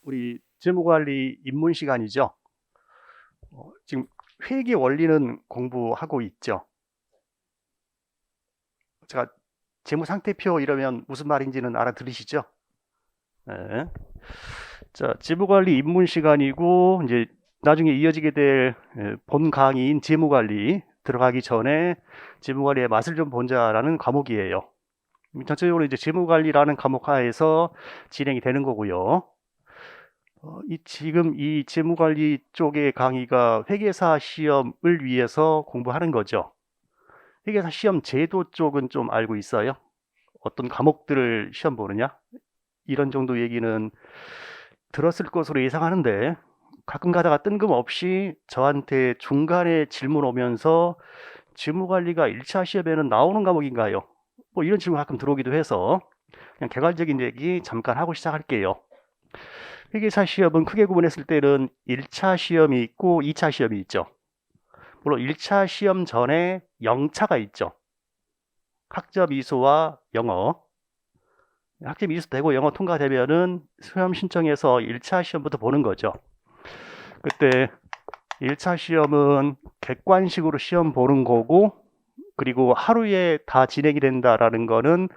우리 재무관리 입문 시간이죠. 지금 회계 원리는 공부하고 있죠. 제가 재무상태표 이러면 무슨 말인지는 알아들으시죠? 네. 자, 재무관리 입문 시간이고 이제 나중에 이어지게 될 본 강의인 재무관리 들어가기 전에 재무관리의 맛을 좀 보자라는 과목이에요. 전체적으로 이제 재무관리라는 과목 하에서 진행이 되는 거고요. 지금 이 재무관리 쪽의 강의가 회계사 시험을 위해서 공부하는 거죠. 회계사 시험 제도 쪽은 좀 알고 있어요? 어떤 과목들을 시험 보느냐? 이런 정도 얘기는 들었을 것으로 예상하는데 가끔 가다가 뜬금없이 저한테 중간에 질문 오면서 재무관리가 1차 시험에는 나오는 과목인가요? 뭐 이런 질문 가끔 들어오기도 해서 그냥 개괄적인 얘기 잠깐 하고 시작할게요. 회계사 시험은 크게 구분했을 때는 1차 시험이 있고 2차 시험이 있죠. 물론 1차 시험 전에 0차가 있죠. 학점 이수와 영어. 학점 이수 되고 영어 통과되면은 시험 신청해서 1차 시험부터 보는 거죠. 그때 1차 시험은 객관식으로 시험 보는 거고, 그리고 하루에 다 진행이 된다라는 거는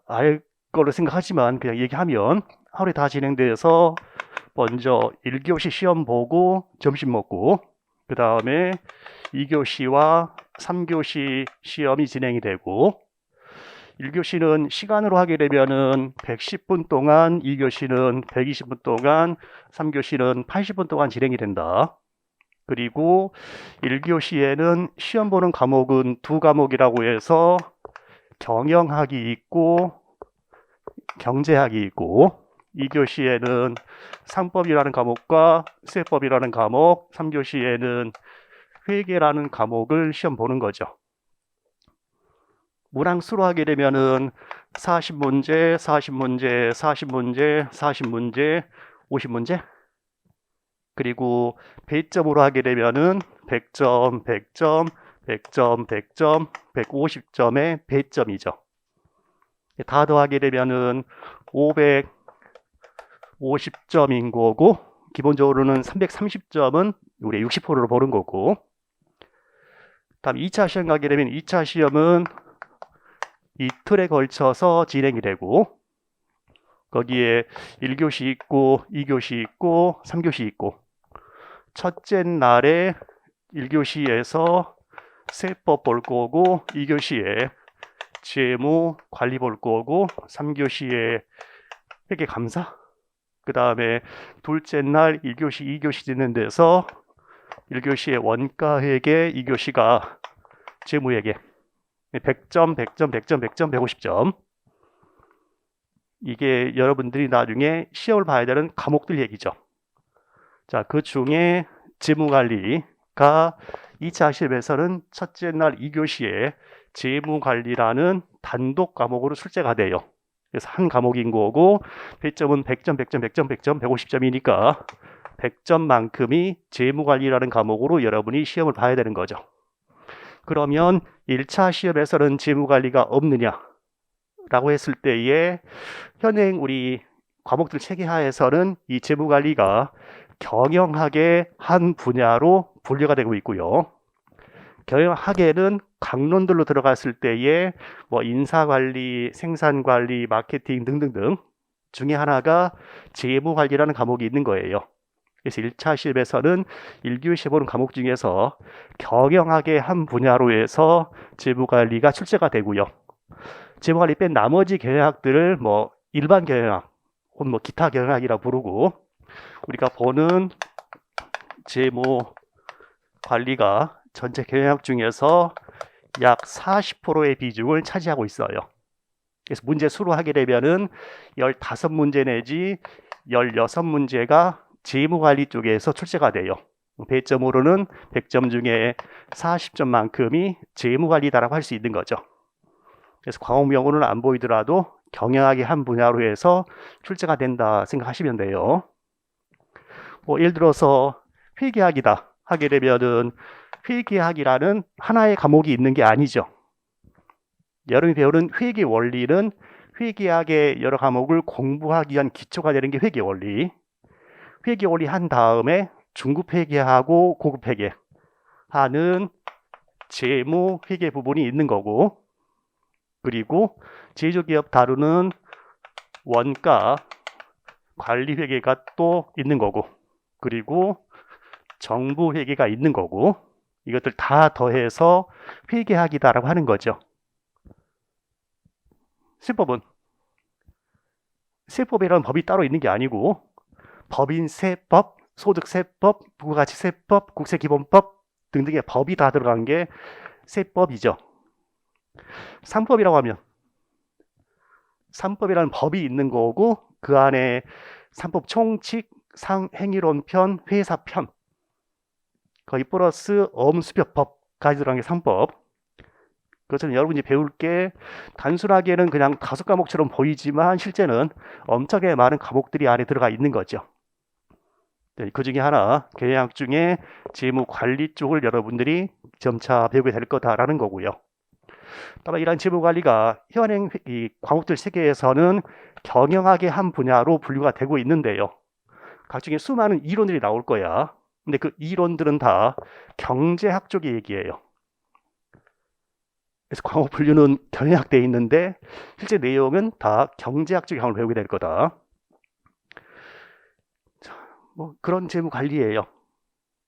알 거로 생각하지만 그냥 얘기하면 하루에 다 진행돼서 먼저 1교시 시험 보고 점심 먹고 그 다음에 2교시와 3교시 시험이 진행이 되고 1교시는 시간으로 하게 되면은 110분 동안, 2교시는 120분 동안, 3교시는 80분 동안 진행이 된다. 그리고 1교시에는 시험 보는 과목은 두 과목이라고 해서 경영학이 있고 경제학이 있고 2교시에는 상법이라는 과목과 세법이라는 과목, 3교시에는 회계라는 과목을 시험 보는 거죠. 문항수로 하게 되면은 40문제, 40문제, 40문제, 40문제, 50문제. 그리고 배점으로 하게 되면은 100점, 100점, 100점, 100점, 150점의 배점이죠. 다 더하게 되면은 550점인 거고, 기본적으로는 330점은 우리 60%로 보는 거고, 다음 2차 시험 가게 되면 2차 시험은 이틀에 걸쳐서 진행이 되고, 거기에 1교시 있고, 2교시 있고, 3교시 있고, 첫째 날에 1교시에서 세법 볼 거고, 2교시에 재무 관리 볼 거고, 3교시에 회계 감사, 그 다음에 둘째 날 1교시, 2교시 듣는 데서 1교시에 원가 회계, 2교시가 재무 회계. 100점, 100점, 100점, 100점, 150점. 이게 여러분들이 나중에 시험을 봐야 되는 과목들 얘기죠. 자, 그 중에 재무관리가 2차 시험에서는 첫째 날 2교시에 재무관리라는 단독 과목으로 출제가 돼요. 그래서 한 과목인 거고 배점은 100점, 100점, 100점, 100점, 150점이니까 100점만큼이 재무관리라는 과목으로 여러분이 시험을 봐야 되는 거죠. 그러면 1차 시험에서는 재무관리가 없느냐? 라고 했을 때에 현행 우리 과목들 체계하에서는 이 재무관리가 경영학의 한 분야로 분류가 되고 있고요. 경영학에는 강론들로 들어갔을 때에 뭐 인사관리, 생산관리, 마케팅 등등등 중에 하나가 재무관리라는 과목이 있는 거예요. 그래서 1차 시험에서는 1교시에 보는 과목 중에서 경영학의 한 분야로 해서 재무관리가 출제가 되고요. 재무관리 뺀 나머지 경영학들을 뭐 일반 경영학 혹은 뭐 기타 경영학이라 부르고 우리가 보는 재무관리가 전체 경영학 중에서 약 40%의 비중을 차지하고 있어요. 그래서 문제 수로 하게 되면은 15문제 내지 16문제가 재무관리 쪽에서 출제가 돼요. 배점으로는 100점 중에 40점만큼이 재무관리다라고 할 수 있는 거죠. 그래서 과목명으로는 안 보이더라도 경영학의 한 분야로 해서 출제가 된다 생각하시면 돼요. 뭐 예를 들어서 회계학이다 하게 되면은 회계학이라는 하나의 과목이 있는 게 아니죠. 여러분이 배우는 회계 원리는 회계학의 여러 과목을 공부하기 위한 기초가 되는 게 회계원리. 회계원리 한 다음에 중급 회계하고 고급 회계 하는 재무 회계 부분이 있는 거고, 그리고 제조기업 다루는 원가 관리 회계가 또 있는 거고, 그리고 정부 회계가 있는 거고, 이것들 다 더해서 회계학이다라고 하는 거죠. 세법은 세법이라는 법이 따로 있는 게 아니고 법인세법, 소득세법, 부가가치세법, 국세기본법 등등의 법이 다 들어간 게 세법이죠. 상법이라고 하면 상법이라는 법이 있는 거고, 그 안에 상법 총칙, 상행위론편, 회사편, 거의 플러스 엄수표법까지 들어간 게 상법. 그것은 여러분이 배울 게 단순하게는 그냥 5과목처럼 보이지만 실제는 엄청나게 많은 과목들이 안에 들어가 있는 거죠. 그 중에 하나, 경영학 중에 재무관리 쪽을 여러분들이 점차 배우게 될 거다라는 거고요. 다만 이러한 재무관리가 현행 이 과목들 세계에서는 경영학의 한 분야로 분류가 되고 있는데요. 각종의 수많은 이론들이 나올 거야. 근데 그 이론들은 다 경제학 쪽의 얘기예요. 그래서 과목 분류는 경영학 돼 있는데 실제 내용은 다 경제학 쪽의 과목을 배우게 될 거다. 자, 뭐 그런 재무 관리예요.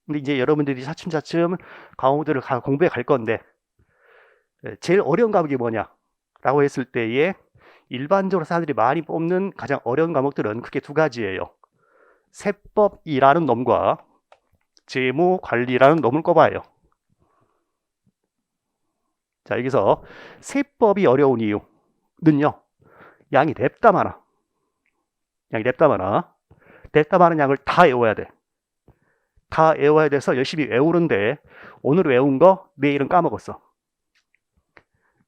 근데 이제 여러분들이 차츰차츰 과목들을 공부해 갈 건데, 제일 어려운 과목이 뭐냐라고 했을 때에 일반적으로 사람들이 많이 뽑는 가장 어려운 과목들은 크게 두 가지예요. 세법이라는 놈과 재무 관리라는 놈을 꼽아요. 자, 여기서 세법이 어려운 이유는요, 양이 냅다 많아. 냅다 많은 양을 다 외워야 돼. 다 외워야 돼서 열심히 외우는데 오늘 외운 거 내일은 까먹었어.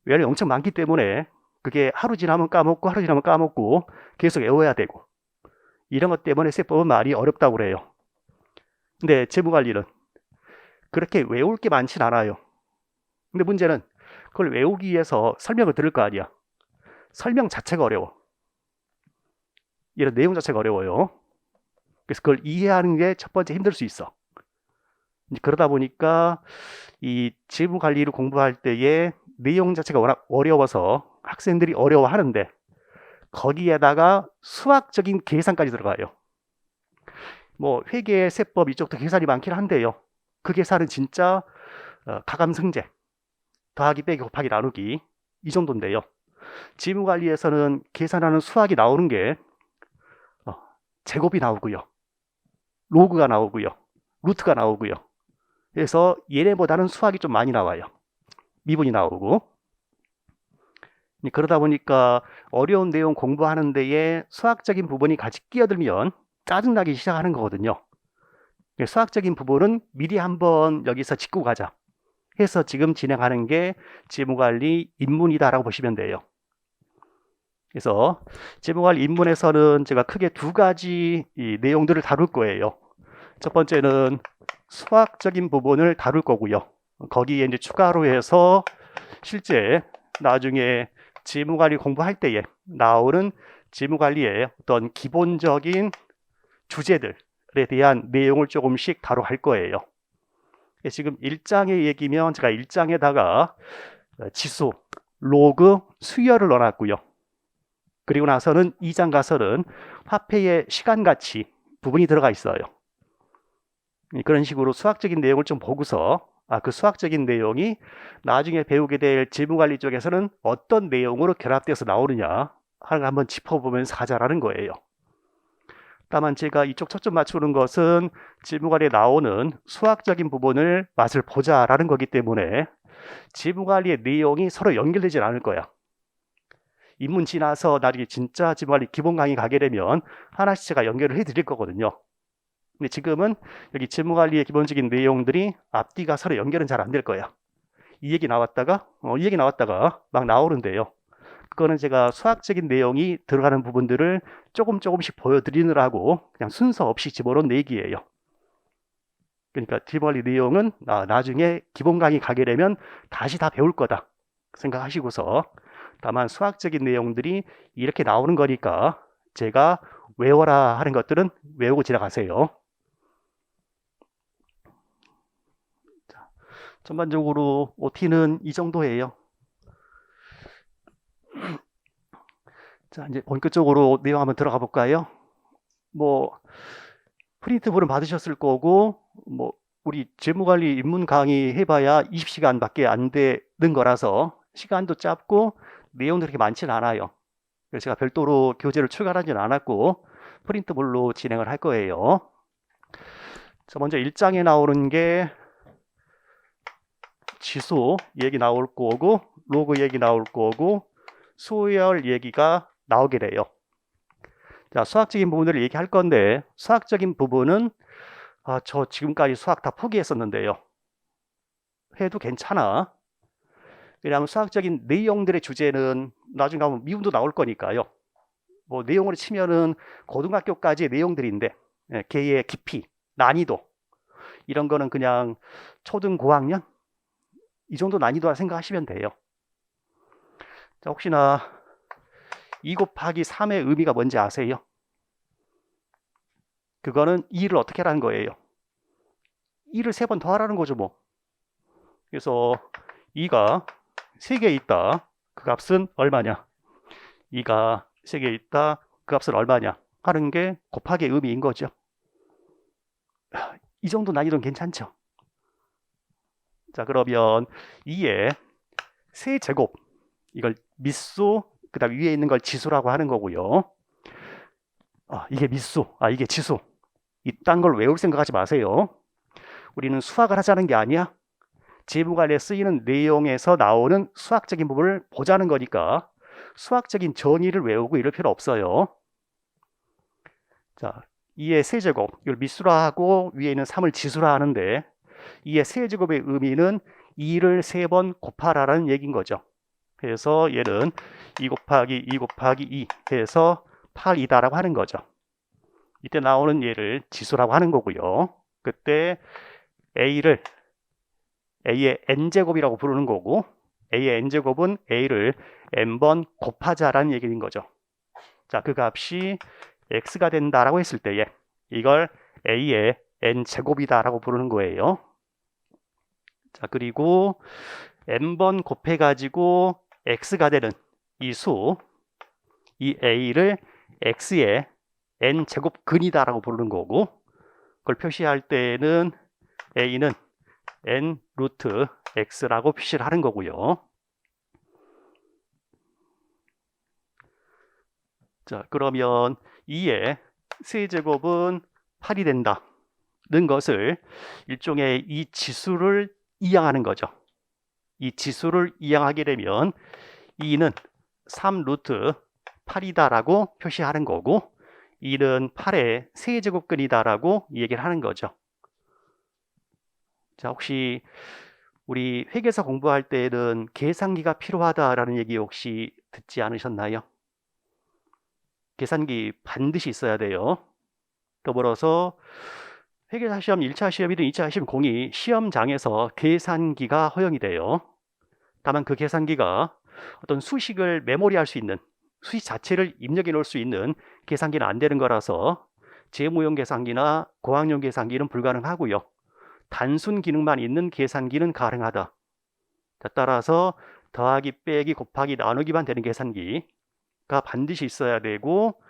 외우는 엄청 많기 때문에 그게 하루 지나면 까먹고 하루 지나면 까먹고 계속 외워야 되고, 이런 것 때문에 세법은 말이 어렵다고 그래요. 근데 재무관리는 그렇게 외울 게 많진 않아요. 근데 문제는 그걸 외우기 위해서 설명을 들을 거 아니야. 설명 자체가 어려워. 이런 내용 자체가 어려워요. 그래서 그걸 이해하는 게 첫 번째 힘들 수 있어. 그러다 보니까 이 재무관리를 공부할 때에 내용 자체가 워낙 어려워서 학생들이 어려워하는데, 거기에다가 수학적인 계산까지 들어가요. 뭐 회계, 세법 이쪽도 계산이 많긴 한데요. 그 계산은 진짜 가감승제, 더하기 빼기 곱하기 나누기 이 정도인데요. 재무관리에서는 계산하는 수학이 나오는 게 제곱이 나오고요, 로그가 나오고요, 루트가 나오고요. 그래서 얘네보다는 수학이 좀 많이 나와요. 미분이 나오고. 그러다 보니까 어려운 내용 공부하는 데에 수학적인 부분이 같이 끼어들면 짜증나기 시작하는 거거든요. 수학적인 부분은 미리 한번 여기서 짚고 가자 해서 지금 진행하는 게 재무관리 입문이다라고 보시면 돼요. 그래서 재무관리 입문에서는 제가 크게 두 가지 이 내용들을 다룰 거예요. 첫 번째는 수학적인 부분을 다룰 거고요. 거기에 이제 추가로 해서 실제 나중에 재무관리 공부할 때에 나오는 재무관리의 어떤 기본적인 주제들에 대한 내용을 조금씩 다뤄갈 거예요. 지금 1장의 얘기면 제가 1장에다가 지수, 로그, 수열을 넣어놨고요. 그리고 나서는 2장 가서는 화폐의 시간가치 부분이 들어가 있어요. 그런 식으로 수학적인 내용을 좀 보고서 그 수학적인 내용이 나중에 배우게 될 재무관리 쪽에서는 어떤 내용으로 결합돼서 나오느냐 하는 걸 한번 짚어보면서 가자라는 거예요. 다만 제가 이쪽 초점 맞추는 것은 재무관리에 나오는 수학적인 부분을 맛을 보자라는 거기 때문에 재무관리의 내용이 서로 연결되진 않을 거야. 입문 지나서 나중에 진짜 재무관리 기본 강의 가게 되면 하나씩 제가 연결을 해드릴 거거든요. 근데 지금은 여기 재무관리의 기본적인 내용들이 앞뒤가 서로 연결은 잘 안 될 거야. 이 얘기 나왔다가 이 얘기 나왔다가 막 나오는데요. 그거는 제가 수학적인 내용이 들어가는 부분들을 조금씩 보여드리느라고 그냥 순서 없이 집어넣은 얘기예요. 그러니까 재무관리 내용은 나중에 기본 강의 가게 되면 다시 다 배울 거다 생각하시고서 다만 수학적인 내용들이 이렇게 나오는 거니까 제가 외워라 하는 것들은 외우고 지나가세요. 자, 전반적으로 OT는 이 정도예요. 자, 이제 본격적으로 내용 한번 들어가 볼까요? 뭐 프린트본은 받으셨을 거고, 뭐 우리 재무관리 입문 강의 해봐야 20시간밖에 안 되는 거라서 시간도 짧고 내용도 그렇게 많지는 않아요. 그래서 제가 별도로 교재를 출간하지는 않았고 프린트본로 진행을 할 거예요. 자, 먼저 1장에 나오는 게 지수 얘기 나올 거고, 로그 얘기 나올 거고, 수열 얘기가 나오게 돼요. 자, 수학적인 부분들을 얘기할 건데, 수학적인 부분은 저 지금까지 수학 다 포기했었는데요. 해도 괜찮아. 왜냐하면 수학적인 내용들의 주제는 나중에 가면 미분도 나올 거니까요. 뭐 내용으로 치면은 고등학교까지의 내용들인데, 개의 깊이, 난이도 이런 거는 그냥 초등 고학년 이 정도 난이도라 생각하시면 돼요. 자, 혹시나 2 곱하기 3의 의미가 뭔지 아세요? 그거는 2를 어떻게 하라는 거예요? 2를 3번 더 하라는 거죠, 뭐. 그래서 2가 3개 있다. 그 값은 얼마냐? 2가 3개 있다. 그 값은 얼마냐? 하는 게 곱하기의 의미인 거죠. 이 정도 난이도는 괜찮죠? 자, 그러면 2의 세제곱, 이걸 미수, 그 다음 위에 있는 걸 지수라고 하는 거고요. 이게 미수, 이게 지수. 이딴 걸 외울 생각하지 마세요. 우리는 수학을 하자는 게 아니야. 재무관리에 쓰이는 내용에서 나오는 수학적인 부분을 보자는 거니까 수학적인 정의를 외우고 이럴 필요 없어요. 자, 2의 세제곱, 이걸 미수라 하고 위에 있는 3을 지수라 하는데 2의 세제곱의 의미는 2를 3번 곱하라는 얘기인 거죠. 그래서 얘는 2 곱하기 2 곱하기 2 해서 8이다라고 하는 거죠. 이때 나오는 얘를 지수라고 하는 거고요. 그때 A를 A의 n제곱이라고 부르는 거고, A의 n제곱은 A를 n번 곱하자라는 얘기인 거죠. 자, 그 값이 x가 된다라고 했을 때에 이걸 A의 n제곱이다라고 부르는 거예요. 자, 그리고 n번 곱해가지고 x가 되는 이 수, 이 A를 x의 n제곱근이다라고 부르는 거고, 그걸 표시할 때는 A는 n 루트 x라고 표시를 하는 거고요. 자, 그러면 2의 세제곱은 8이 된다는 것을 일종의 이 지수를 이항하는 거죠. 이 지수를 이항하게 되면 2는 3 루트 8이다라고 표시하는 거고, 2는 8의 세제곱근이다라고 얘기를 하는 거죠. 자, 혹시 우리 회계사 공부할 때는 계산기가 필요하다라는 얘기 혹시 듣지 않으셨나요? 계산기 반드시 있어야 돼요. 더불어서 회계사 시험 1차 시험이든 2차 시험 공이 시험장에서 계산기가 허용이 돼요. 다만 그 계산기가 어떤 수식을 메모리할 수 있는, 수식 자체를 입력해 놓을 수 있는 계산기는 안 되는 거라서 재무용 계산기나 고학용 계산기는 불가능하고요. 단순 기능만 있는 계산기는 가능하다. 따라서 더하기, 빼기, 곱하기, 나누기만 되는 계산기가 반드시 있어야 되고,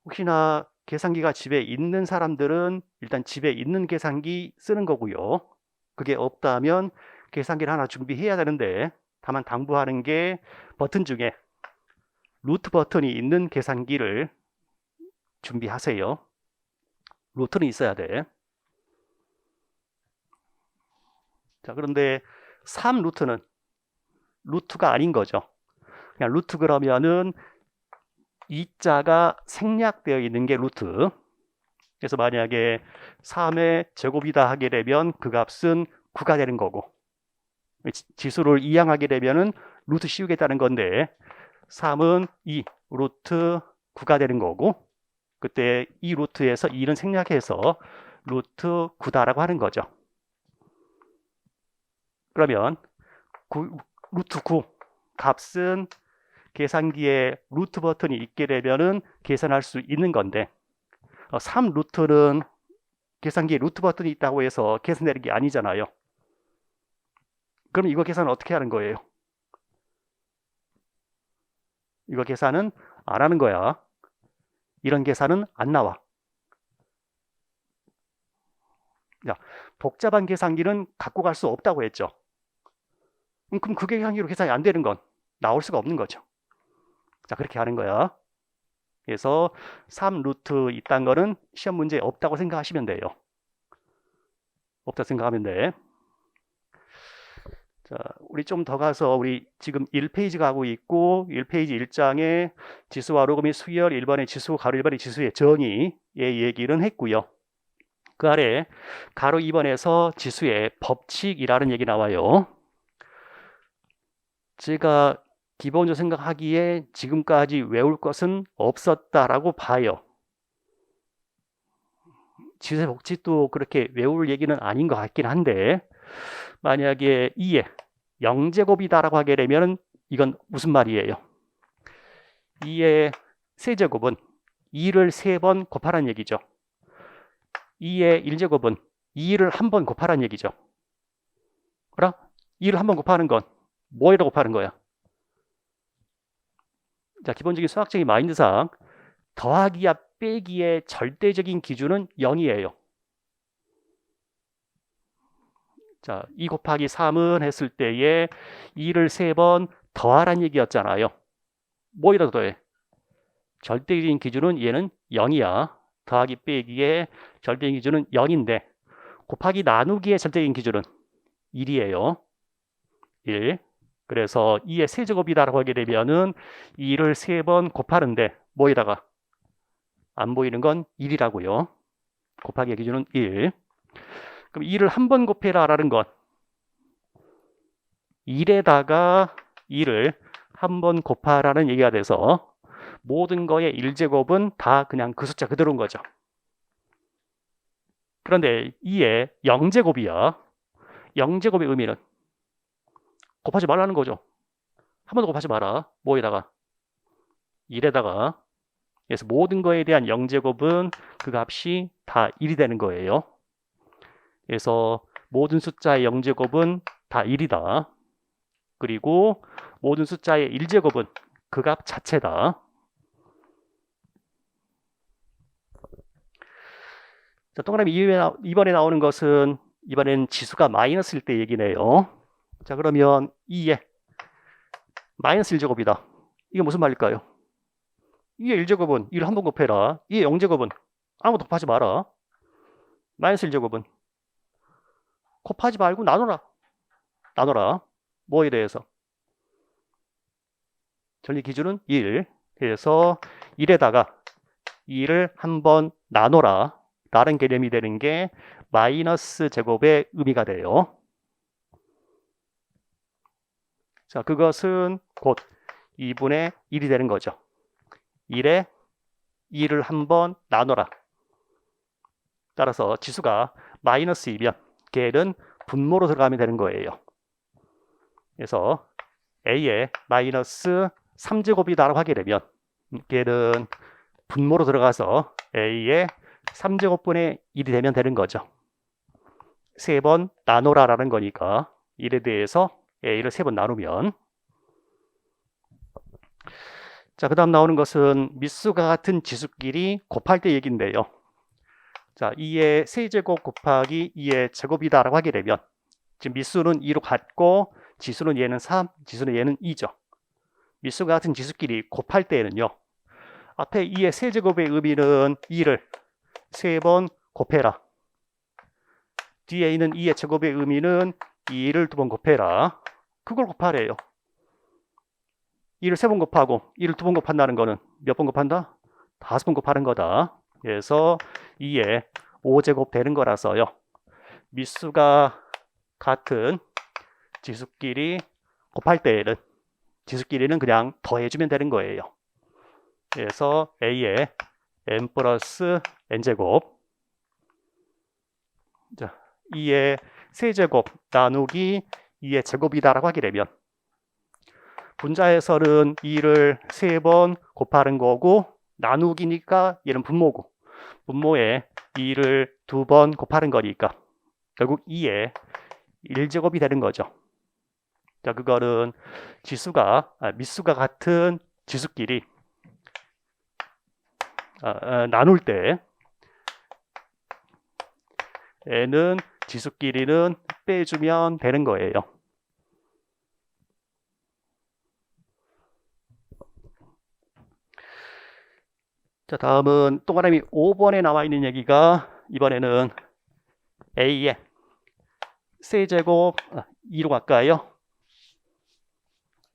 혹시나 계산기가 집에 있는 사람들은 일단 집에 있는 계산기 쓰는 거고요. 그게 없다면 계산기를 하나 준비해야 되는데, 다만 당부하는 게 버튼 중에 루트 버튼이 있는 계산기를 준비하세요. 루트는 있어야 돼. 자, 그런데 3루트는 루트가 아닌 거죠. 그냥 루트 그러면은 이자가 생략되어 있는 게 루트. 그래서 만약에 3의 제곱이다 하게 되면 그 값은 9가 되는 거고, 지수를 이항하게 되면은 루트 씌우겠다는 건데 3은 2 루트 9가 되는 거고, 그때 이 루트에서 2는 생략해서 루트 9다라고 하는 거죠. 그러면 루트 9 값은 계산기에 루트 버튼이 있게 되면은 계산할 수 있는 건데 3루트는 계산기에 루트 버튼이 있다고 해서 계산되는 게 아니잖아요. 그럼 이거 계산은 어떻게 하는 거예요? 이거 계산은 안 하는 거야. 이런 계산은 안 나와. 야, 복잡한 계산기는 갖고 갈 수 없다고 했죠. 그럼 그 계산기로 계산이 안 되는 건 나올 수가 없는 거죠. 자, 그렇게 하는 거야. 그래서 3루트 있다는 거는 시험 문제에 없다고 생각하시면 돼요. 없다고 생각하면 돼. 자, 우리 좀 더 가서 우리 지금 1페이지 가고 있고 1페이지 1장에 지수와 로그 및 수열 1번의 지수, 가로 1번의 지수의 정의의 얘기는 했고요. 그 아래 가로 2번에서 지수의 법칙이라는 얘기 나와요. 제가 기본적으로 생각하기에 지금까지 외울 것은 없었다라고 봐요. 지수의 법칙도 그렇게 외울 얘기는 아닌 것 같긴 한데 만약에 2의 0제곱이다라고 하게 되면 이건 무슨 말이에요? 2의 세제곱은 2를 3번 곱하라는 얘기죠. 2의 1제곱은 2를 한 번 곱하라는 얘기죠. 그럼 2를 한 번 곱하는 건 뭐에다 곱하는 거야? 자, 기본적인 수학적인 마인드상 더하기와 빼기의 절대적인 기준은 0이에요. 자, 2 곱하기 3은 했을 때에 2를 3번 더하라는 얘기였잖아요. 뭐에다 더해? 절대적인 기준은 얘는 0이야. 더하기 빼기의 절대적인 기준은 0인데 곱하기 나누기의 절대적인 기준은 1이에요. 1. 그래서 2의 세제곱이다라고 하게 되면은 2를 3번 곱하는데 뭐에다가 안 보이는 건 1이라고요. 곱하기의 기준은 1. 그럼 2를 한 번 곱해라라는 건 1에다가 2를 한 번 곱하라는 얘기가 돼서 모든 거의 1제곱은 다 그냥 그 숫자 그대로인 거죠. 그런데 2의 0제곱이야. 0제곱의 의미는 곱하지 말라는 거죠. 한 번도 곱하지 마라. 뭐에다가? 1에다가. 그래서 모든 거에 대한 0제곱은 그 값이 다 1이 되는 거예요. 그래서 모든 숫자의 0제곱은 다 1이다. 그리고 모든 숫자의 1제곱은 그 값 자체다. 자, 동그라미 이번에 나오는 것은 이번엔 지수가 마이너스일 때 얘기네요. 자, 그러면 2의 마이너스 1제곱이다. 이게 무슨 말일까요? 2의 1제곱은 1을 한 번 곱해라. 2의 0제곱은 아무것도 곱하지 마라. 마이너스 1제곱은 곱하지 말고 나눠라. 나눠라. 뭐에 대해서? 전리 기준은 1. 그래서 1에다가 2를 한번 나눠라. 다른 개념이 되는 게 마이너스 제곱의 의미가 돼요. 자, 그것은 곧 2분의 1이 되는 거죠. 1에 2를 한번 나눠라. 따라서 지수가 마이너스이면 걔는 분모로 들어가면 되는 거예요. 그래서 a의 마이너스 3제곱이다라고 하게 되면 걔는 분모로 들어가서 a의 3제곱분의 1이 되면 되는 거죠. 3번 나눠라라는 거니까 1에 대해서 a를 3번 나누면 자, 그 다음 나오는 것은 밑수가 같은 지수끼리 곱할 때 얘기인데요. 자, 2의 세제곱 곱하기 2의 제곱이다라고 하게 되면 지금 밑수는 2로 같고 지수는 얘는 3, 지수는 얘는 2죠. 밑수가 같은 지수끼리 곱할 때에는요. 앞에 2의 세제곱의 의미는 2를 3번 곱해라. 뒤에 있는 2의 제곱의 의미는 2를 2번 곱해라. 그걸 곱하래요. 2를 3번 곱하고 2를 2번 곱한다는 거는 몇 번 곱한다? 5번 곱하는 거다. 그래서 2의 5제곱 되는 거라서요. 밑수가 같은 지수끼리 곱할 때에는 지수끼리는 그냥 더해주면 되는 거예요. 그래서 a의 n 플러스 n제곱 2의 세제곱 나누기 2의 제곱이다라고 하게 되면 분자에서는 2를 3번 곱하는 거고 나누기니까 얘는 분모고 분모에 2를 2번 곱하는 거니까 결국 2의 1제곱이 되는 거죠. 자, 그거는 밑수가 같은 지수끼리 나눌 때 n은 지수끼리는 빼주면 되는 거예요. 자, 다음은 동그라미 5번에 나와 있는 얘기가 이번에는 a의 세제곱 2로 갈까요?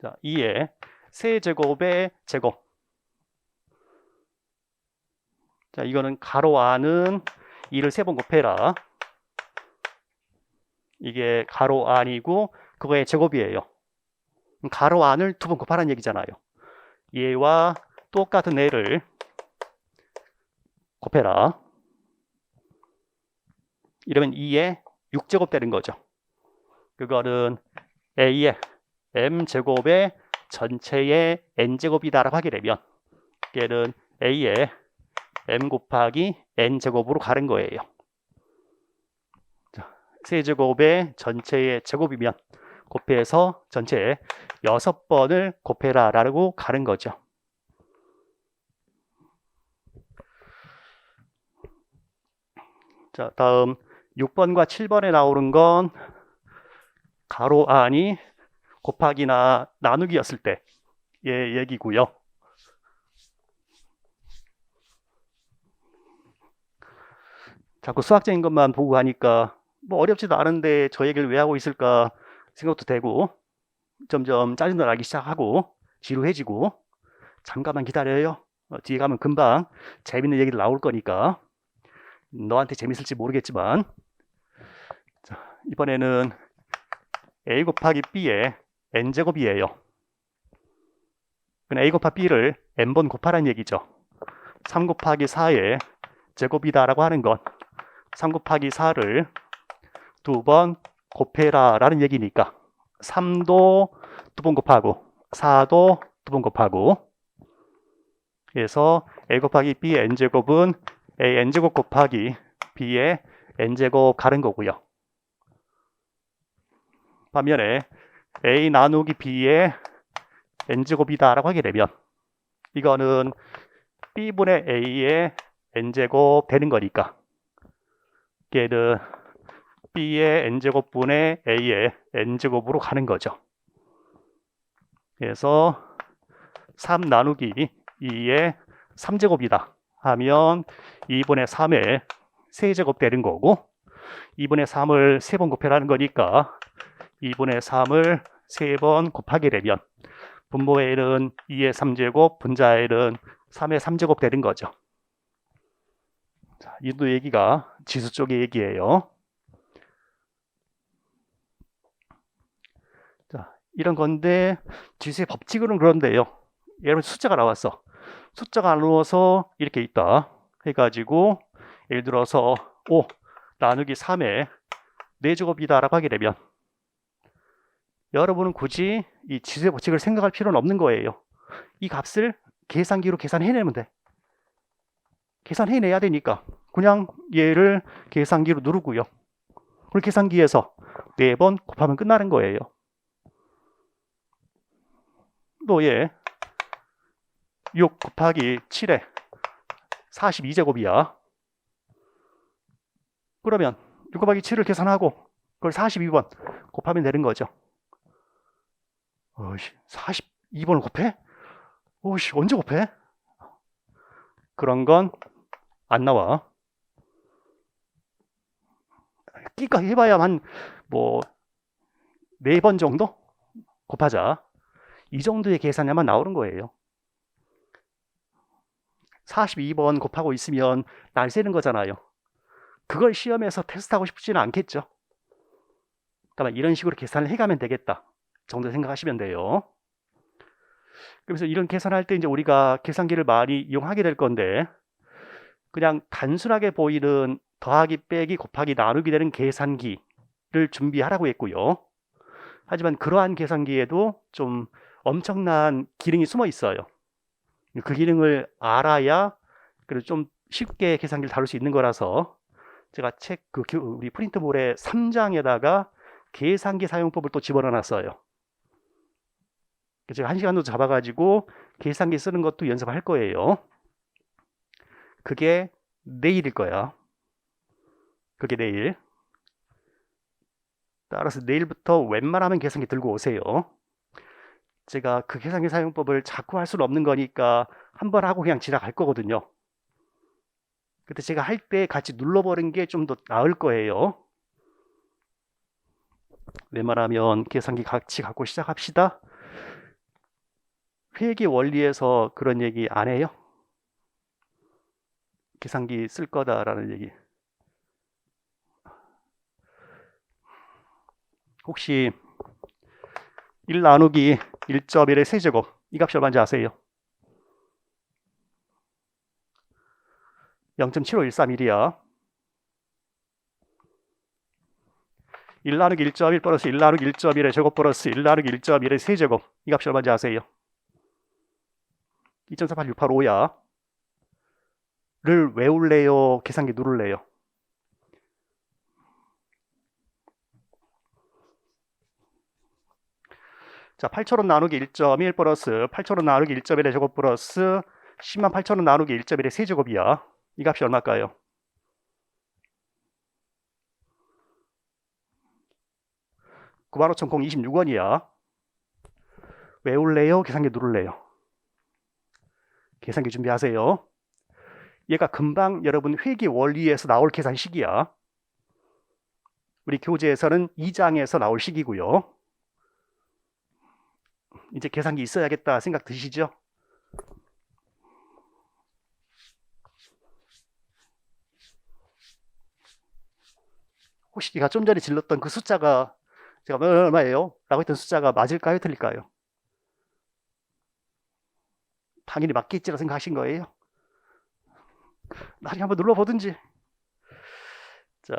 자, 2의 세제곱의 제곱. 자, 이거는 가로 안은 2를 3번 곱해라. 이게 가로 안이고 그거의 제곱이에요. 가로 안을 2번 곱하라는 얘기잖아요. 얘와 똑같은 애를 곱해라. 이러면 2의 6제곱 되는 거죠. 그거는 a의 m제곱의 전체의 n제곱이다라고 하게 되면 얘는 a의 m 곱하기 n제곱으로 가는 거예요. 자, 세제곱의 전체의 제곱이면 곱해서 전체 6번을 곱해라 라고 가는 거죠. 자, 다음 6번과 7번에 나오는 건 가로 안이 곱하기나 나누기였을 때 예, 얘기고요. 자꾸 수학적인 것만 보고 하니까 뭐 어렵지도 않은데 저 얘기를 왜 하고 있을까 생각도 되고 점점 짜증도 나기 시작하고 지루해지고 잠깐만 기다려요. 뒤에 가면 금방 재밌는 얘기들 나올 거니까 너한테 재밌을지 모르겠지만 자, 이번에는 a 곱하기 b의 n제곱이에요. a 곱하기 b를 n번 곱하라는 얘기죠. 3 곱하기 4의 제곱이다라고 하는 건 3 곱하기 4를 2번 곱해라 라는 얘기니까 3도 2번 곱하고 4도 2번 곱하고 그래서 a 곱하기 b의 n제곱은 a n제곱 곱하기 b의 n제곱 가는 거고요. 반면에 a 나누기 b의 n제곱이다 라고 하게 되면 이거는 b분의 a의 n제곱 되는 거니까 얘는 b의 n제곱분의 a의 n제곱으로 가는 거죠. 그래서 3 나누기 2의 3제곱이다 하면 2분의 3의 세제곱 되는 거고 2분의 3을 3번 곱해라는 거니까 2분의 3을 3번 곱하게 되면 분모에는 2의 3제곱, 분자에는 3의 3제곱 되는 거죠. 자, 이도 얘기가 지수 쪽의 얘기예요. 자, 이런 건데 지수의 법칙으로는 그런데요. 예를 들어 숫자가 나왔어. 숫자가 나누어서 이렇게 있다. 해가지고 예를 들어서 5 나누기 3의 4제곱이다 라고 하게 되면 여러분은 굳이 이 지수의 법칙을 생각할 필요는 없는 거예요. 이 값을 계산기로 계산해내면 돼. 계산해내야 되니까 그냥 얘를 계산기로 누르고요. 그리고 계산기에서 4번 곱하면 끝나는 거예요. 또 얘 6 곱하기 7에 42제곱이야. 그러면 6 곱하기 7을 계산하고 그걸 42번 곱하면 되는 거죠. 42번을 곱해? 언제 곱해? 그런 건 안 나와. 끼까 해봐야만 뭐 4번 정도 곱하자. 이 정도의 계산야만 나오는 거예요. 42번 곱하고 있으면 날 새는 거잖아요. 그걸 시험에서 테스트하고 싶지는 않겠죠. 다만 이런 식으로 계산을 해가면 되겠다 정도 생각하시면 돼요. 그래서 이런 계산할 때 이제 우리가 계산기를 많이 이용하게 될 건데 그냥 단순하게 보이는 더하기 빼기 곱하기 나누기 되는 계산기를 준비하라고 했고요. 하지만 그러한 계산기에도 좀 엄청난 기능이 숨어 있어요. 그 기능을 알아야 그래도 좀 쉽게 계산기를 다룰 수 있는 거라서 제가 우리 프린트볼의 3장에다가 계산기 사용법을 또 집어넣어 놨어요. 제가 1시간 정도 잡아가지고 계산기 쓰는 것도 연습할 거예요. 그게 내일일 거야. 그게 내일. 따라서 내일부터 웬만하면 계산기 들고 오세요. 제가 그 계산기 사용법을 자꾸 할 수는 없는 거니까 한번 하고 그냥 지나갈 거거든요. 그때 제가 할 때 같이 눌러버린 게 좀 더 나을 거예요. 웬만하면 계산기 같이 갖고 시작합시다. 회계 원리에서 그런 얘기 안 해요? 계산기 쓸 거다라는 얘기. 혹시 1 나누기 1.1의 세제곱 이 값이 얼마인지 아세요? 0.7513일이야. 1 나누기 1.1 플러스 1 나누기 1.1의 제곱 플러스 1 나누기 1.1의 세제곱 이 값이 얼마인지 아세요? 2.48685야. 를 외울래요? 계산기 누를래요? 자, 8,000원 나누기 1.1 플러스 8,000원 나누기 1.1의 제곱 플러스 108,000원 나누기 1.1의 세제곱이야. 이 값이 얼마일까요? 95,026원이야. 외울래요? 계산기 누를래요? 계산기 준비하세요. 얘가 금방 여러분 회계 원리에서 나올 계산식이야. 우리 교재에서는 2장에서 나올 식이고요. 이제 계산기 있어야겠다 생각 드시죠? 혹시 제가 좀 전에 질렀던 그 숫자가 제가 얼마예요? 라고 했던 숫자가 맞을까요? 틀릴까요? 당연히 맞겠지라고 생각하신 거예요? 나중에 한번 눌러보든지. 자,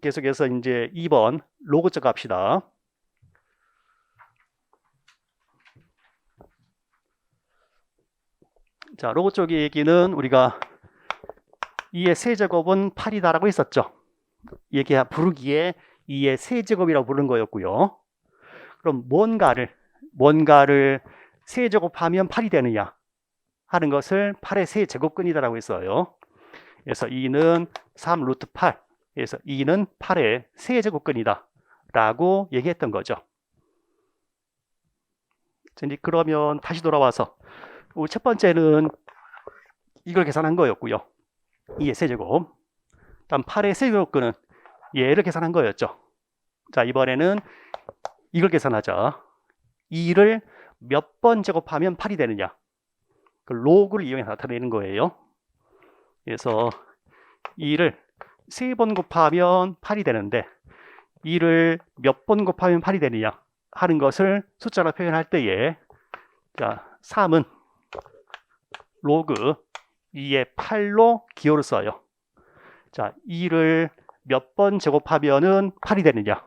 계속해서 이제 2번 로그 쪽 갑시다. 자, 로그 쪽 얘기는 우리가 2의 세제곱은 8이다라고 했었죠. 얘기 부르기에 2의 세제곱이라고 부른 거였고요. 그럼 뭔가를 세제곱하면 8이 되느냐 하는 것을 8의 세제곱근이다라고 했어요. 그래서 2는 3 루트 8, 그래서 2는 8의 세제곱근이다 라고 얘기했던 거죠. 그러면 다시 돌아와서 우리 첫 번째는 이걸 계산한 거였고요. 2의 세제곱. 다음 8의 세제곱근은 얘를 계산한 거였죠. 자, 이번에는 이걸 계산하자. 2를 몇 번 제곱하면 8이 되느냐. 그 로그를 이용해서 나타내는 거예요. 그래서 2를 3번 곱하면 8이 되는데 2를 몇 번 곱하면 8이 되느냐 하는 것을 숫자로 표현할 때에 자, 3은 로그 2의 8로 기호를 써요. 자, 2를 몇 번 제곱하면은 8이 되느냐.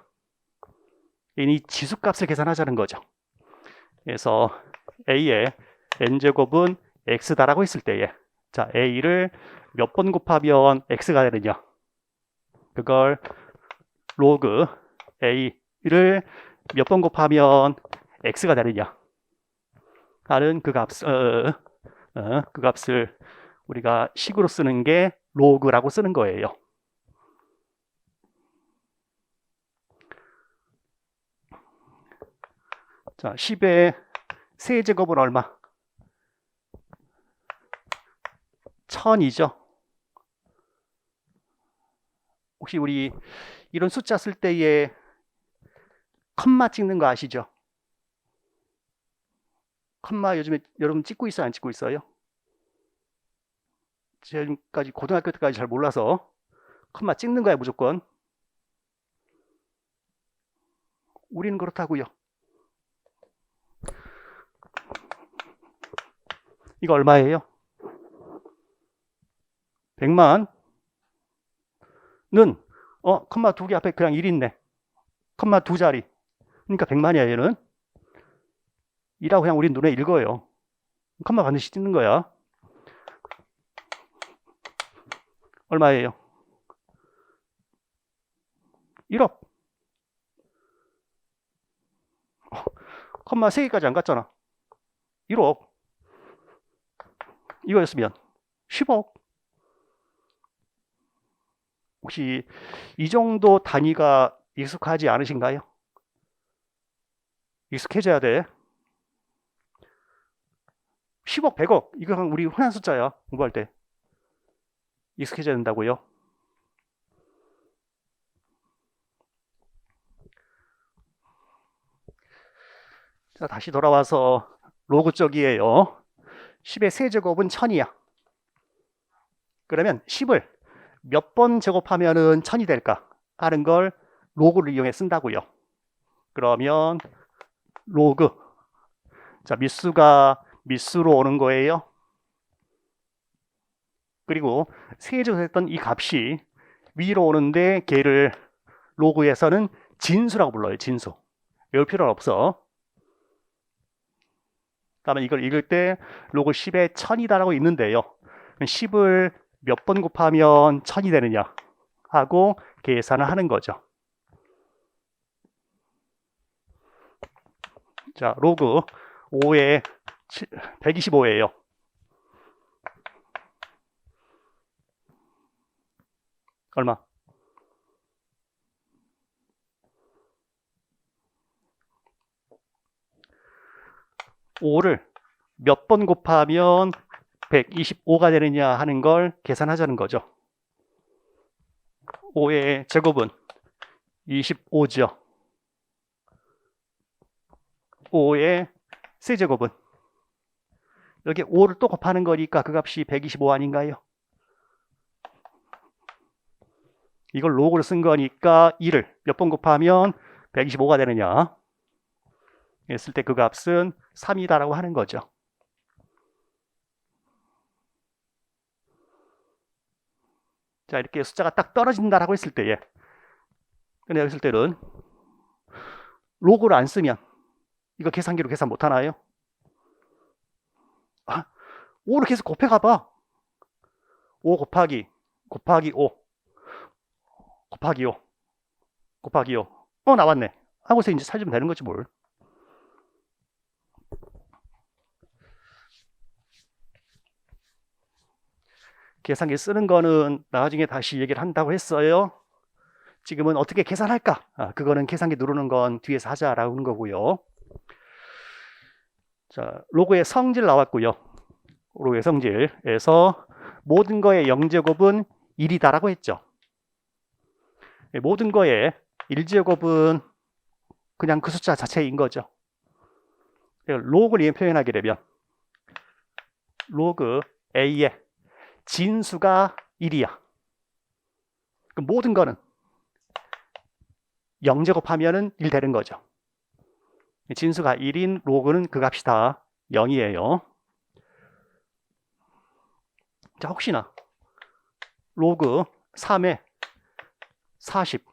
이 지수값을 계산하자는 거죠. 그래서 A의 n제곱은 x다라고 했을 때에 자, A를 몇 번 곱하면 x가 되느냐. 그걸 로그 A를 몇 번 곱하면 x가 되느냐 하는 그 값을 우리가 식으로 쓰는 게 로그라고 쓰는 거예요. 자, 10의 세제곱은 얼마? 1000이죠. 혹시 우리 이런 숫자 쓸 때에 컴마 찍는 거 아시죠? 컴마 요즘에 여러분 찍고 있어요? 안 찍고 있어요? 지금까지 고등학교 때까지 잘 몰라서 컴마 찍는 거야 무조건. 우리는 그렇다고요. 이거 얼마예요? 100만 는 컴마 2개 앞에 그냥 1 있네. 컴마 2자리. 그러니까 100만이야 얘는. 2라고 그냥 우리 눈에 읽어요. 컴마 반드시 찍는 거야. 얼마예요? 1억. 컴마 3개까지 안 갔잖아. 1억. 이거였으면 10억. 혹시 이 정도 단위가 익숙하지 않으신가요? 익숙해져야 돼. 10억, 100억. 이거 우리 흔한 숫자야. 공부할 때. 익숙해져야 된다고요. 자, 다시 돌아와서 로그 쪽이에요. 10의 세제곱은 1000이야. 그러면 10을 몇 번 제곱하면은 1000이 될까 하는 걸 로그를 이용해 쓴다고요. 그러면 로그. 자, 밑수가 밑수로 오는 거예요. 그리고 세제곱했던 이 값이 위로 오는데 걔를 로그에서는 진수라고 불러요. 진수. 외울 필요는 없어. 그다음에 이걸 읽을 때 로그 10에 1000이다라고 있는데요. 10을 몇 번 곱하면 1000이 되느냐 하고 계산을 하는 거죠. 자, 로그 5에 125예요. 얼마? 5를 몇 번 곱하면 125가 되느냐 하는 걸 계산하자는 거죠. 5의 제곱은 25죠. 5의 세제곱은 여기 5를 또 곱하는 거니까 그 값이 125 아닌가요? 이걸 로그로 쓴 거니까 2를 몇 번 곱하면 125가 되느냐 했을 때 그 값은 3이다라고 하는 거죠. 자, 이렇게 숫자가 딱 떨어진다라고 했을 때에, 근데 여기 있을 때는 로그를 안 쓰면 이거 계산기로 계산 못 하나요? 5를 계속 곱해가봐. 5 곱하기 5 곱하기 5 곱하기 5 나왔네 하고서 이제 살면 되는 거지 뭘. 계산기 쓰는 거는 나중에 다시 얘기를 한다고 했어요. 지금은 어떻게 계산할까? 그거는 계산기 누르는 건 뒤에서 하자라고 하는 거고요. 자, 로그의 성질 나왔고요. 로그의 성질에서 모든 거의 0제곱은 1이다라고 했죠. 모든 거의 1제곱은 그냥 그 숫자 자체인 거죠. 로그를 표현하게 되면 로그 A의 진수가 1이야. 그럼 모든 거는 0제곱하면은 1 되는 거죠. 진수가 1인 로그는 그 값이 다 0이에요. 자, 혹시나 로그 3에 40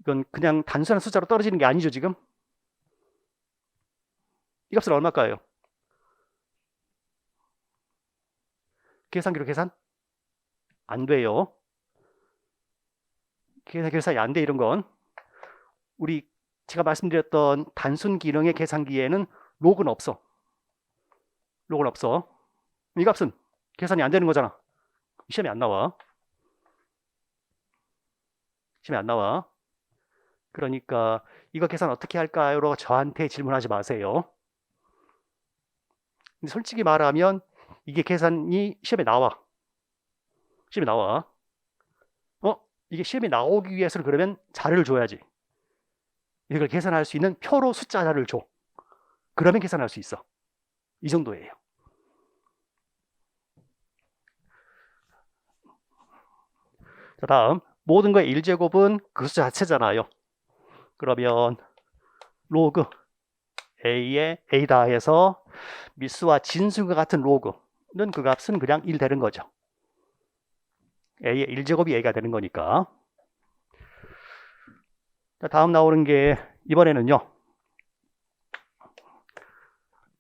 이건 그냥 단순한 숫자로 떨어지는 게 아니죠. 지금 이 값은 얼마일까요? 계산기로 계산 안 돼요. 계산이 안 돼. 이런 건 우리 제가 말씀드렸던 단순 기능의 계산기에는 로그는 없어. 로그는 없어. 이 값은 계산이 안 되는 거잖아. 시험에 안 나와. 시험에 안 나와. 그러니까 이거 계산 어떻게 할까요? 라고 저한테 질문하지 마세요. 근데 솔직히 말하면 이게 계산이 시험에 나와. 시험에 나와. 이게 시험에 나오기 위해서는 그러면 자료를 줘야지. 이걸 계산할 수 있는 표로 숫자를 줘. 그러면 계산할 수 있어. 이 정도예요. 자, 다음 모든 거의 1제곱은 그 숫자 자체잖아요. 그러면 로그 A의 A다 해서 미수와 진수가 같은 로그는 그 값은 그냥 1 되는 거죠. A의 1제곱이 A가 되는 거니까. 자, 다음 나오는 게 이번에는요.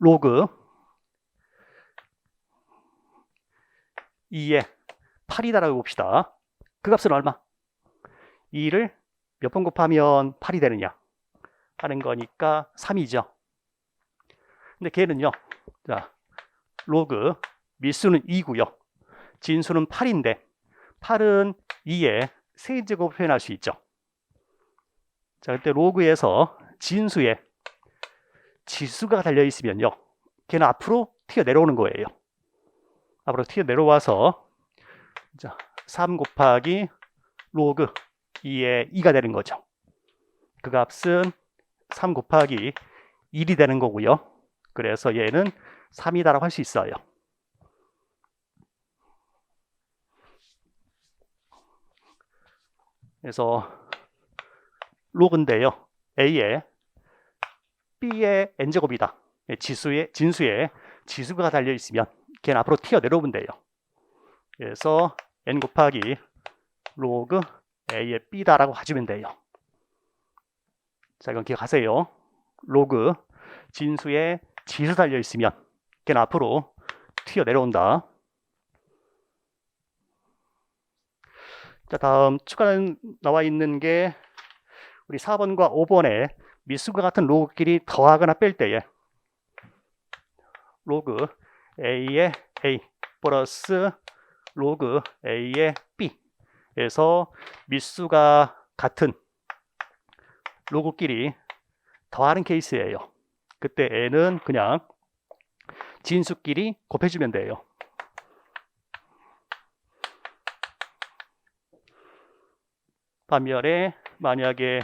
로그 2에 8이다라고 봅시다. 그 값은 얼마? 2를 몇 번 곱하면 8이 되느냐 하는 거니까 3이죠. 근데 걔는요, 자, 로그 밀수는 2고요. 진수는 8인데 8은 2에 세제곱 표현할 수 있죠. 자, 그때 로그에서 진수에 지수가 달려 있으면요, 걔는 앞으로 튀어 내려오는 거예요. 앞으로 튀어 내려와서 자, 3 곱하기 로그 2의 2가 되는 거죠. 그 값은 3 곱하기 1이 되는 거고요. 그래서 얘는 3이다라고 할 수 있어요. 그래서 로그인데요, A에 B의 n제곱이다. 진수에 지수가 달려 있으면 걔는 앞으로 튀어 내려오면 돼요. 그래서 n 곱하기 로그 A의 B다라고 가지면 돼요. 자, 이건 기억하세요. 로그 진수에 지수 달려 있으면 걔는 앞으로 튀어 내려온다. 자, 다음 추가로 나와 있는 게 우리 4번과 5번에 미수가 같은 로그끼리 더하거나 뺄 때에 로그 A의 A 플러스 로그 A의 B에서 미수가 같은 로그끼리 더하는 케이스예요. 그때 N은 그냥 진수끼리 곱해주면 돼요. 반면에 만약에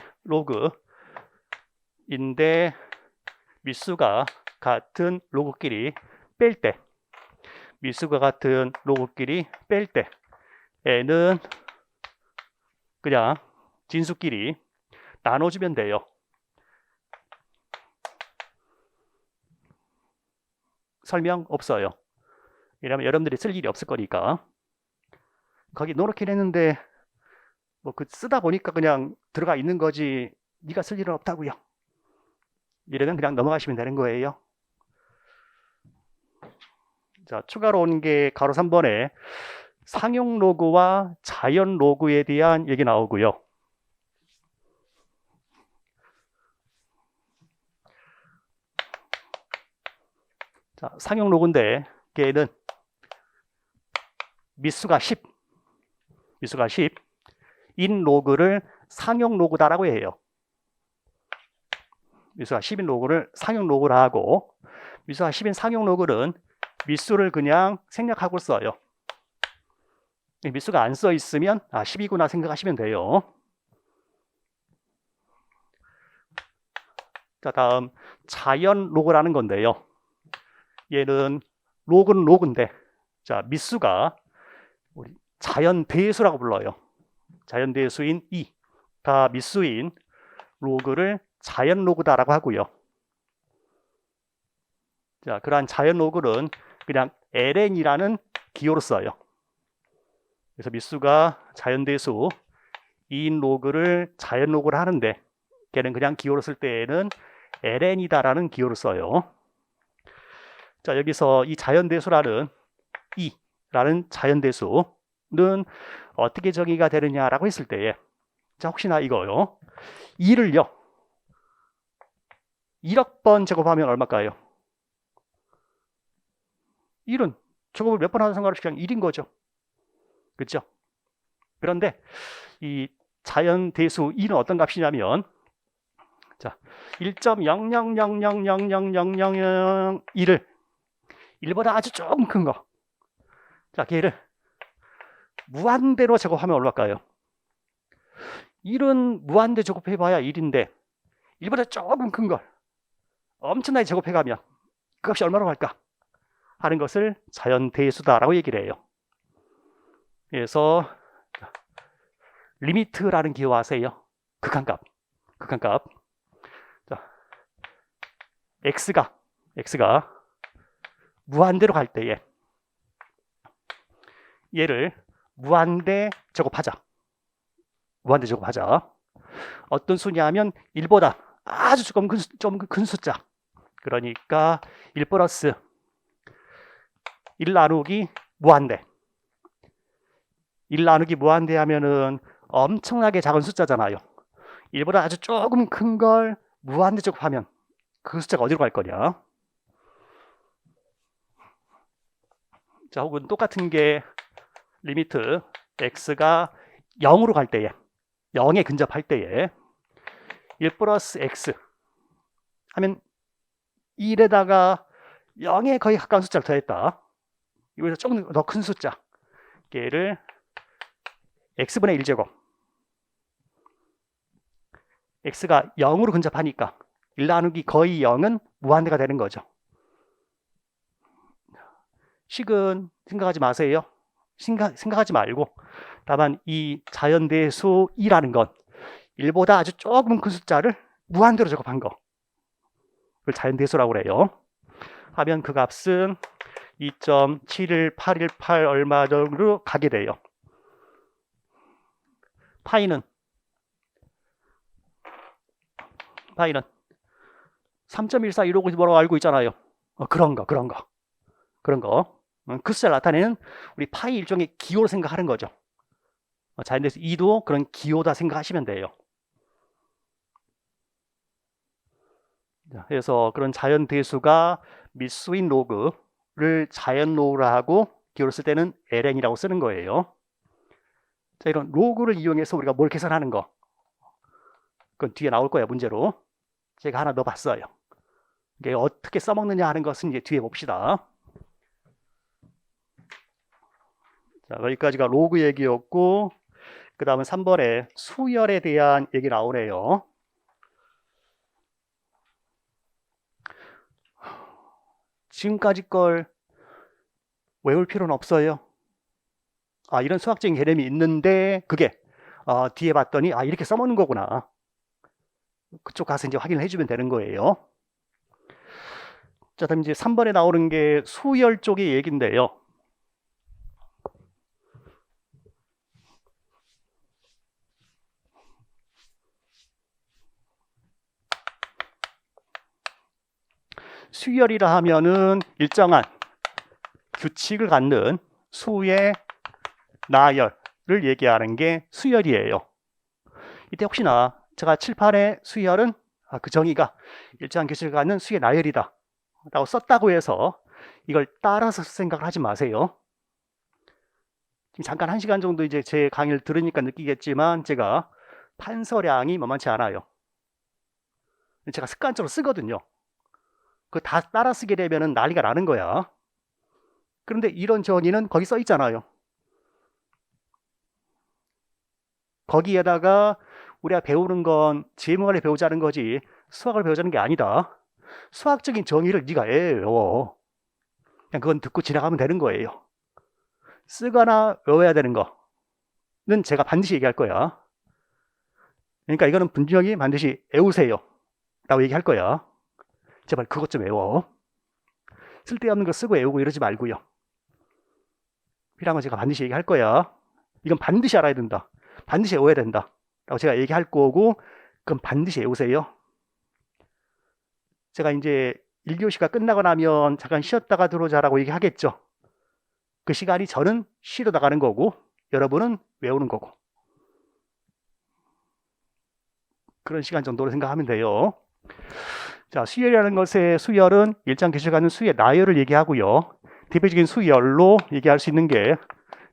로그인데 미수가 같은 로그끼리 뺄 때, 미수가 같은 로그끼리 뺄 때 N은 그냥 진수끼리 나눠주면 돼요. 설명 없어요. 왜냐면 여러분들이 쓸 일이 없을 거니까. 거기 넣어놓긴 했는데 뭐 그 쓰다 보니까 그냥 들어가 있는 거지 네가 쓸 일은 없다고요. 이러면 그냥 넘어가시면 되는 거예요. 자, 추가로 온 게 가로 3번에 상용 로그와 자연 로그에 대한 얘기 나오고요. 자, 상용 로그인데 걔는 미수가 10, 인 로그를 상용 로그다라고 해요. 미수가 10인 로그를 상용 로그라 하고, 미수가 10인 상용 로그는 미수를 그냥 생략하고 써요. 미수가 안 써 있으면 10이구나 생각하시면 돼요. 자, 다음 자연 로그라는 건데요. 얘는 로그는 로그인데, 자, 미수가 우리 자연 대수라고 불러요. 자연 대수인 2가 미수인 로그를 자연 로그다라고 하고요. 자, 그러한 자연 로그는 그냥 ln이라는 기호로 써요. 그래서 미수가 자연 대수 2인 로그를 자연 로그를 하는데 걔는 그냥 기호로 쓸 때에는 ln이다라는 기호를 써요. 자, 여기서 이 자연 대수라는 2라는 자연 대수는 어떻게 정의가 되느냐라고 했을 때에, 자, 혹시나 이거요. 2를요 1억 번 제곱하면 얼마일까요? 1은 제곱을 몇 번 하는 상관없이 그냥 1인 거죠. 그렇죠? 그런데 이 자연 대수 2는 어떤 값이냐면, 자, 1.0000000001을 1보다 아주 조금 큰 거, 자, 걔를 무한대로 제곱하면 얼마일까요? 1은 무한대 제곱해봐야 1인데 1보다 조금 큰 걸 엄청나게 제곱해가면 그 값이 얼마로 갈까 하는 것을 자연대수다라고 얘기를 해요. 그래서 리미트라는 기호 아세요? 극한값. 자, x가 무한대로 갈 때에 얘를 무한대 제곱하자. 어떤 수냐면 1보다 아주 조금 큰 숫자, 그러니까 1 플러스 1 나누기 무한대. 1 나누기 무한대 하면은 엄청나게 작은 숫자잖아요. 1보다 아주 조금 큰 걸 무한대 제곱하면 그 숫자가 어디로 갈 거냐? 자, 혹은 똑같은 게 리미트 x가 0으로 갈 때에, 0에 근접할 때에 1 플러스 x 하면 1에다가 0에 거의 가까운 숫자를 더했다. 이거에서 조금 더 큰 숫자, 얘를 x분의 1제곱, x가 0으로 근접하니까 1 나누기 거의 0은 무한대가 되는 거죠. 식은 생각하지 마세요. 생각하지 말고 다만 이 자연대수 2라는 건 1보다 아주 조금 큰 숫자를 무한대로 제곱한 거, 그걸 자연대수라고 그래요. 하면 그 값은 2.71818 얼마 정도로 가게 돼요. 파이는 3.1415고 뭐라고 알고 있잖아요. 그런 거. 그 숫자를 나타내는 우리 파이 일종의 기호로 생각하는 거죠. 자연대수 2도 그런 기호다 생각하시면 돼요. 그래서 그런 자연대수가 미수인 로그를 자연로그로 하고 기호를 쓸 때는 ln이라고 쓰는 거예요. 자, 이런 로그를 이용해서 우리가 뭘 계산하는 거, 그건 뒤에 나올 거예요. 문제로 제가 하나 넣어봤어요. 이게 어떻게 써먹느냐 하는 것은 이제 뒤에 봅시다. 자, 여기까지가 로그 얘기였고, 그 다음은 3번에 수열에 대한 얘기 나오네요. 지금까지 걸 외울 필요는 없어요. 이런 수학적인 개념이 있는데 그게 뒤에 봤더니 이렇게 써먹는 거구나. 그쪽 가서 이제 확인을 해주면 되는 거예요. 자, 다음 이제 3번에 나오는 게 수열 쪽의 얘기인데요. 수열이라 하면은 일정한 규칙을 갖는 수의 나열을 얘기하는 게 수열이에요. 이때 혹시나 제가 칠판의 수열은 그 정의가 일정한 규칙을 갖는 수의 나열이다 라고 썼다고 해서 이걸 따라서 생각을 하지 마세요. 지금 잠깐 1시간 정도 이제 제 강의를 들으니까 느끼겠지만 제가 판서량이 만만치 않아요. 제가 습관적으로 쓰거든요. 그거 다 따라 쓰게 되면 난리가 나는 거야. 그런데 이런 정의는 거기 써 있잖아요. 거기에다가 우리가 배우는 건 지문을 배우자는 거지 수학을 배우자는 게 아니다. 수학적인 정의를 네가 외워. 그냥 그건 듣고 지나가면 되는 거예요. 쓰거나 외워야 되는 거는 제가 반드시 얘기할 거야. 그러니까 이거는 분명히 반드시 외우세요 라고 얘기할 거야. 제발 그것 좀 외워. 쓸데없는 거 쓰고 외우고 이러지 말고요. 필요한 건 제가 반드시 얘기할 거야. 이건 반드시 알아야 된다. 반드시 외워야 된다 라고 제가 얘기할 거고, 그건 반드시 외우세요. 제가 이제 1교시가 끝나고 나면 잠깐 쉬었다가 들어오자라고 얘기하겠죠. 그 시간이 저는 쉬러 나가는 거고 여러분은 외우는 거고, 그런 시간 정도로 생각하면 돼요. 자, 수열이라는 것의 수열은 일정 규칙을 갖는 수의 나열을 얘기하고요. 대표적인 수열로 얘기할 수 있는 게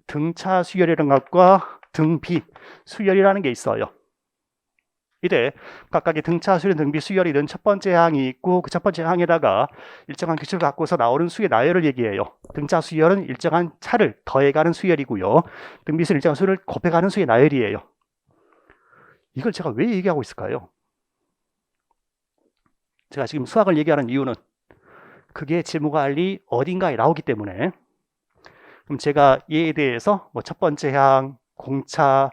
등차 수열이라는 것과 등비 수열이라는 게 있어요. 이때 각각의 등차 수열, 등비 수열이 있는 첫 번째 항이 있고 그 첫 번째 항에다가 일정한 규칙을 갖고서 나오는 수의 나열을 얘기해요. 등차 수열은 일정한 차를 더해가는 수열이고요. 등비 수열은 일정한 수를 곱해가는 수의 나열이에요. 이걸 제가 왜 얘기하고 있을까요? 제가 지금 수학을 얘기하는 이유는 그게 재무관리 어딘가에 나오기 때문에. 그럼 제가 얘에 대해서 첫 번째 항, 공차,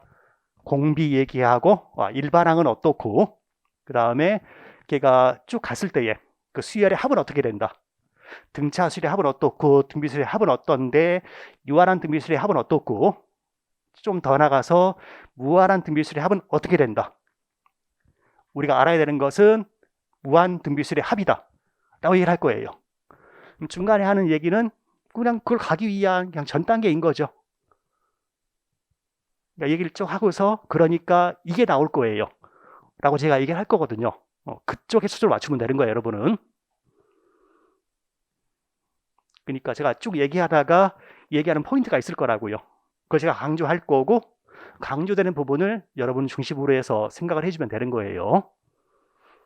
공비 얘기하고 일반항은 어떻고, 그 다음에 걔가 쭉 갔을 때에 그 수열의 합은 어떻게 된다, 등차 수열의 합은 어떻고, 등비 수열의 합은 어떤데, 유한한 등비 수열의 합은 어떻고, 좀 더 나가서 무한한 등비 수열의 합은 어떻게 된다. 우리가 알아야 되는 것은 무한 등비 수열의 합이다 라고 얘기를 할 거예요. 중간에 하는 얘기는 그냥 그걸 가기 위한 그냥 전 단계인 거죠. 그러니까 얘기를 쭉 하고서 그러니까 이게 나올 거예요. 라고 제가 얘기를 할 거거든요. 그쪽에 수준을 맞추면 되는 거예요, 여러분은. 그러니까 제가 쭉 얘기하다가 얘기하는 포인트가 있을 거라고요. 그걸 제가 강조할 거고 강조되는 부분을 여러분 중심으로 해서 생각을 해주면 되는 거예요.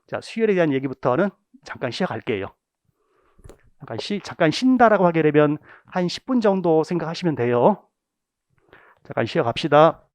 자, 수열에 대한 얘기부터는 잠깐 시작할게요. 잠깐 쉰다라고 하게 되면 한 10분 정도 생각하시면 돼요. 잠깐 쉬어갑시다.